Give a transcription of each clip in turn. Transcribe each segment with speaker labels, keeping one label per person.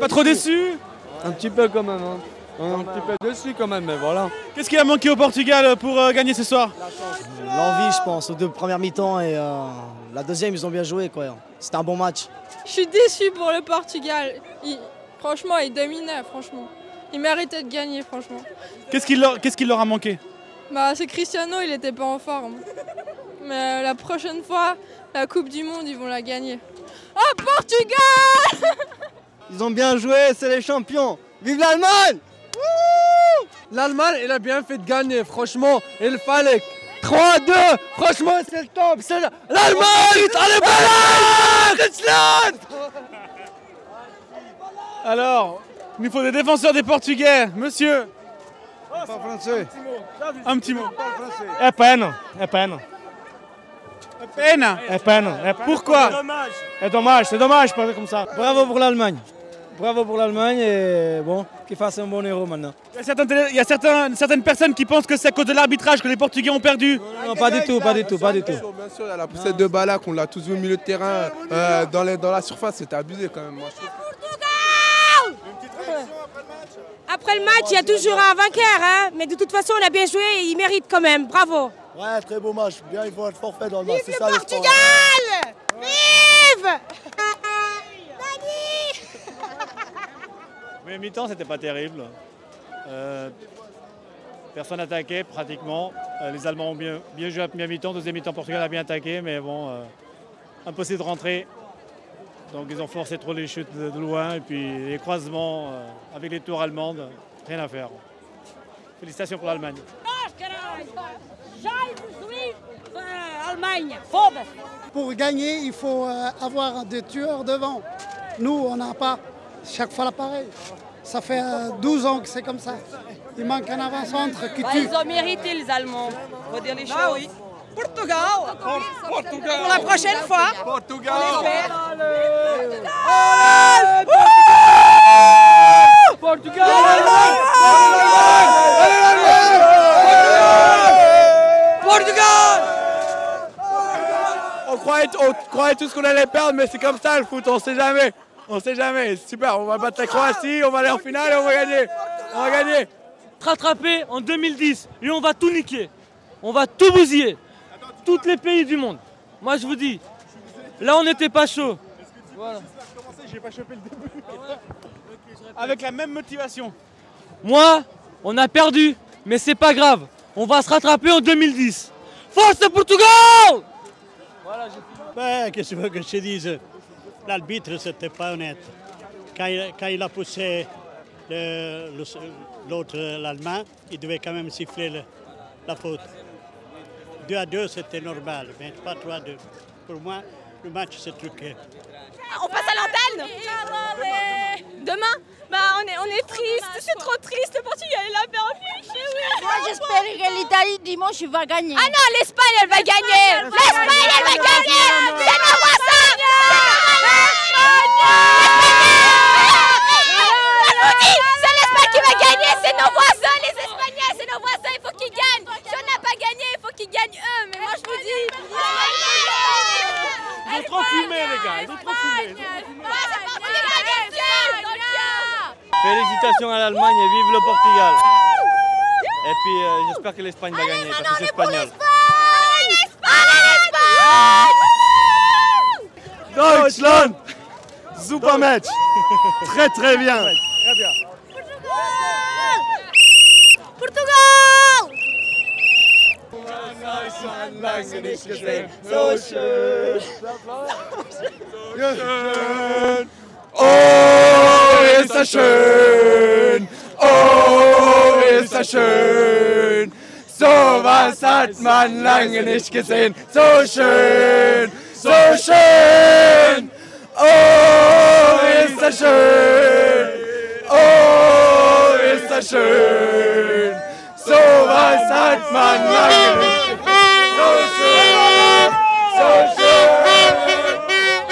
Speaker 1: Pas trop déçu?
Speaker 2: Un petit peu quand même, hein. Un petit peu déçu quand même, mais voilà.
Speaker 1: Qu'est-ce qui a manqué au Portugal pour gagner ce soir?
Speaker 3: L'envie, je pense, aux deux premières mi-temps et la deuxième, ils ont bien joué, quoi. C'était un bon match.
Speaker 4: Je suis déçu pour le Portugal. Franchement, ils dominaient, franchement. Ils méritaient de gagner, franchement.
Speaker 1: Qu'est-ce qui leur a manqué?
Speaker 4: Bah, c'est Cristiano, il n'était pas en forme. Mais la prochaine fois, la Coupe du Monde, ils vont la gagner. Oh, Portugal!
Speaker 2: Ils ont bien joué, c'est les champions. Vive l'Allemagne! L'Allemagne, elle a bien fait de gagner, franchement, il fallait. 3-2, franchement, c'est le top. L'Allemagne! Allez, Deutschland!
Speaker 1: Alors, il nous faut des défenseurs des Portugais, monsieur.
Speaker 5: Pas français.
Speaker 1: Un petit mot.
Speaker 6: É pena, é pena.
Speaker 1: Peine.
Speaker 6: É pena.
Speaker 1: Pourquoi?
Speaker 6: C'est dommage pas comme ça.
Speaker 3: Bravo pour l'Allemagne. Bravo pour l'Allemagne et bon, qu'ils fassent un bon héros maintenant.
Speaker 1: Il y a certaines personnes qui pensent que c'est à cause de l'arbitrage que les Portugais ont perdu.
Speaker 3: Non, pas du tout.
Speaker 2: Bien sûr, elle a poussé deux balles là, qu'on l'a tous vu au milieu de terrain, dans la surface, c'était abusé quand même. Moi, je trouve.
Speaker 7: Après le match, il y a toujours un vainqueur, hein, mais de toute façon, on a bien joué et il mérite quand même. Bravo.
Speaker 3: Ouais, très beau match. Bien, il faut être forfait dans le match.
Speaker 7: Vive le Portugal! Vive!
Speaker 6: Mais mi-temps, c'était pas terrible. Personne attaquait pratiquement. Les Allemands ont bien joué à première mi-temps. Deuxième mi-temps, Portugal a bien attaqué, mais bon, impossible de rentrer. Donc ils ont forcé trop les chutes de loin et puis les croisements avec les tours allemandes, rien à faire. Félicitations pour l'Allemagne.
Speaker 8: Pour gagner, il faut avoir des tueurs devant. Nous, on n'a pas chaque fois l'appareil. Ça fait 12 ans que c'est comme ça. Il manque un avant-centre qui tue.
Speaker 7: Ils ont mérité, les Allemands. Faut dire les choses.
Speaker 2: Oui.
Speaker 7: Portugal! Pour la prochaine fois.
Speaker 2: Portugal!
Speaker 7: Portugal!
Speaker 2: Portugal! On croyait tous qu'on allait perdre, mais c'est comme ça le foot, on sait jamais. On sait jamais, super, on va battre la Croatie, on va aller en finale et on va gagner. On va gagner.
Speaker 6: Rattrapé en 2010 et on va tout niquer. On va tout bousiller. Tous les pays du monde. Moi je vous dis, là on n'était pas chaud.
Speaker 1: Voilà. J'ai pas chopé le début. Avec la même motivation.
Speaker 6: Moi, on a perdu, mais c'est pas grave. On va se rattraper en 2010. Force Portugal! Voilà,
Speaker 9: qu'est-ce que tu veux que je te dise? L'arbitre, c'était pas honnête. Quand il a poussé l'autre, l'Allemand, il devait quand même siffler la faute. 2-2, c'était normal, mais pas 3-2. Pour moi, le match s'est truqué.
Speaker 7: On passe à l'antenne? Demain? Bah, on est triste, c'est trop triste. Le Portugal est là, perdu.
Speaker 10: Moi, j'espère que l'Italie dimanche va gagner.
Speaker 7: Ah non, l'Espagne, elle va gagner. L'Espagne, elle va gagner. C'est nos voisins. C'est l'Espagne qui va gagner. C'est nos voisins, les Espagnols. C'est nos voisins. Il faut qu'ils gagnent. Si on n'a pas gagné, il faut qu'ils gagnent eux. Mais moi, je vous dis.
Speaker 6: Ils ont trop fumé, les gars. Ils ont trop fumé.
Speaker 5: Félicitations à l'Allemagne et vive le Portugal. Et puis j'espère que l'Espagne va gagner parce que c'est espagnol.
Speaker 2: Deutschland! Super match! Très très bien!
Speaker 1: Très bien.
Speaker 7: Portugal!
Speaker 2: Oh, ist das schön! Oh, ist das schön! So was hat man lange nicht gesehen. So schön! So schön! Oh, ist das schön! Oh, ist das schön! So was hat man lange nicht gesehen. So schön! So schön!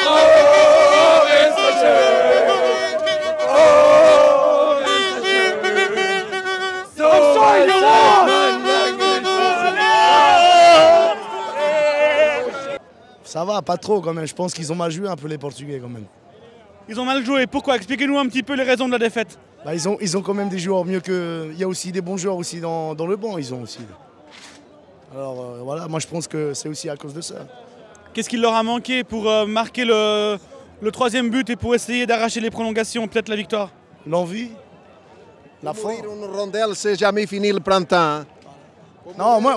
Speaker 2: Oh, ist das schön! Oh, ist das schön! So was hat man lange nicht gesehen.
Speaker 3: Ça va, pas trop quand même. Je pense qu'ils ont mal joué un peu les Portugais quand même.
Speaker 1: Ils ont mal joué. Pourquoi? Expliquez-nous un petit peu les raisons de la défaite.
Speaker 11: Bah, ils ont quand même des joueurs mieux que... Il y a aussi des bons joueurs aussi dans le banc, ils ont aussi. Alors voilà, moi je pense que c'est aussi à cause de ça.
Speaker 1: Qu'est-ce qu'il leur a manqué pour marquer le 3e but et pour essayer d'arracher les prolongations, peut-être la victoire?
Speaker 11: L'envie, la force.
Speaker 12: Une rondelle, c'est jamais fini le printemps.
Speaker 11: Non, moi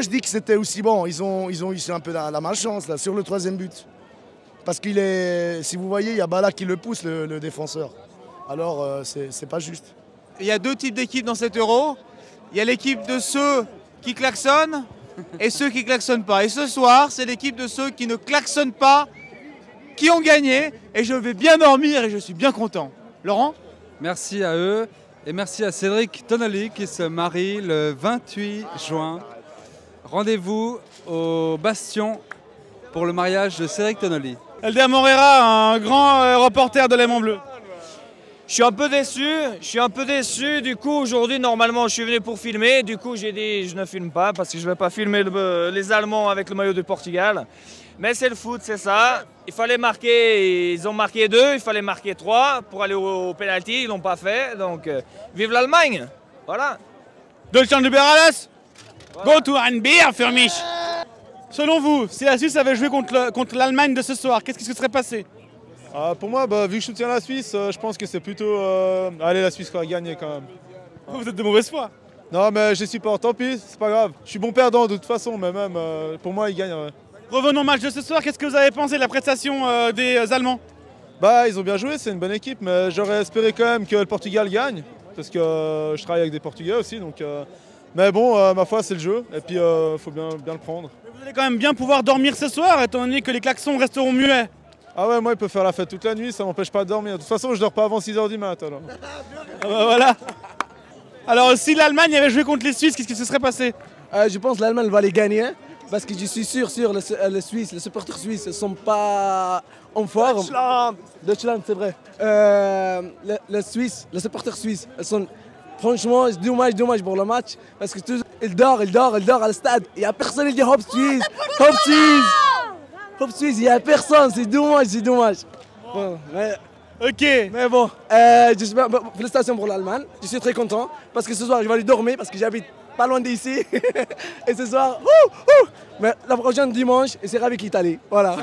Speaker 11: je dis que c'était aussi bon. Ils ont eu un peu la malchance là, sur le 3e but. Parce qu'il est, si vous voyez, il y a Bala qui le pousse, le défenseur. Alors c'est pas juste.
Speaker 2: Il y a 2 types d'équipes dans cet Euro. Il y a l'équipe de ceux qui klaxonnent et ceux qui klaxonnent pas. Et ce soir, c'est l'équipe de ceux qui ne klaxonnent pas, qui ont gagné. Et je vais bien dormir et je suis bien content. Laurent?
Speaker 13: Merci à eux et merci à Cédric Tonoli qui se marie le 28 juin. Rendez-vous au Bastion pour le mariage de Cédric Tonoli.
Speaker 1: Elder Morera, un grand reporter de l'Aimant Bleu.
Speaker 14: Je suis un peu déçu, du coup aujourd'hui normalement je suis venu pour filmer, du coup j'ai dit je ne filme pas parce que je ne vais pas filmer les Allemands avec le maillot du Portugal. Mais c'est le foot, c'est ça, il fallait marquer, ils ont marqué 2, il fallait marquer 3 pour aller au pénalty, ils ne l'ont pas fait, donc vive l'Allemagne, voilà.
Speaker 1: Deutschland über alles, go to ein Bier für mich. Selon vous, si la Suisse avait joué contre l'Allemagne de ce soir, qu'est-ce qui se serait passé?
Speaker 15: Pour moi, vu que je soutiens la Suisse, je pense que c'est plutôt... allez, la Suisse va gagner quand même.
Speaker 1: Vous êtes de mauvaise foi?
Speaker 15: Non, mais je supporte, tant pis, c'est pas grave. Je suis bon perdant de toute façon, mais même, pour moi, ils gagnent.
Speaker 1: Revenons au match de ce soir, qu'est-ce que vous avez pensé de la prestation des Allemands?
Speaker 15: Bah, ils ont bien joué, c'est une bonne équipe, mais j'aurais espéré quand même que le Portugal gagne, parce que je travaille avec des Portugais aussi, donc... Mais bon, ma foi, c'est le jeu, et puis faut bien le prendre.
Speaker 1: Mais vous allez quand même bien pouvoir dormir ce soir, étant donné que les klaxons resteront muets.
Speaker 15: Ah ouais, moi, il peut faire la fête toute la nuit, ça m'empêche pas de dormir. De toute façon, je dors pas avant 6h du mat', alors.
Speaker 1: Ah bah voilà. Alors, si l'Allemagne avait joué contre les Suisses, qu'est-ce qui se serait passé?
Speaker 2: Je pense que l'Allemagne va les gagner, parce que je suis sûr, les Suisses, les supporters suisses ne sont pas en forme. Deutschland, c'est vrai. Les Suisses, les supporters suisses, ils sont... Franchement, c'est dommage pour le match, parce que ils dorment à le stade. Il n'y a personne qui dit Hop Suisse, Hop Suisse. Hop Suisse, il n'y a personne, c'est dommage. Bon, mais...
Speaker 1: Ok.
Speaker 2: Mais bon, félicitations pour l'Allemagne, je suis très content, parce que ce soir, je vais aller dormir, parce que j'habite pas loin d'ici. Et ce soir, mais la prochaine dimanche, c'est avec l'Italie, voilà.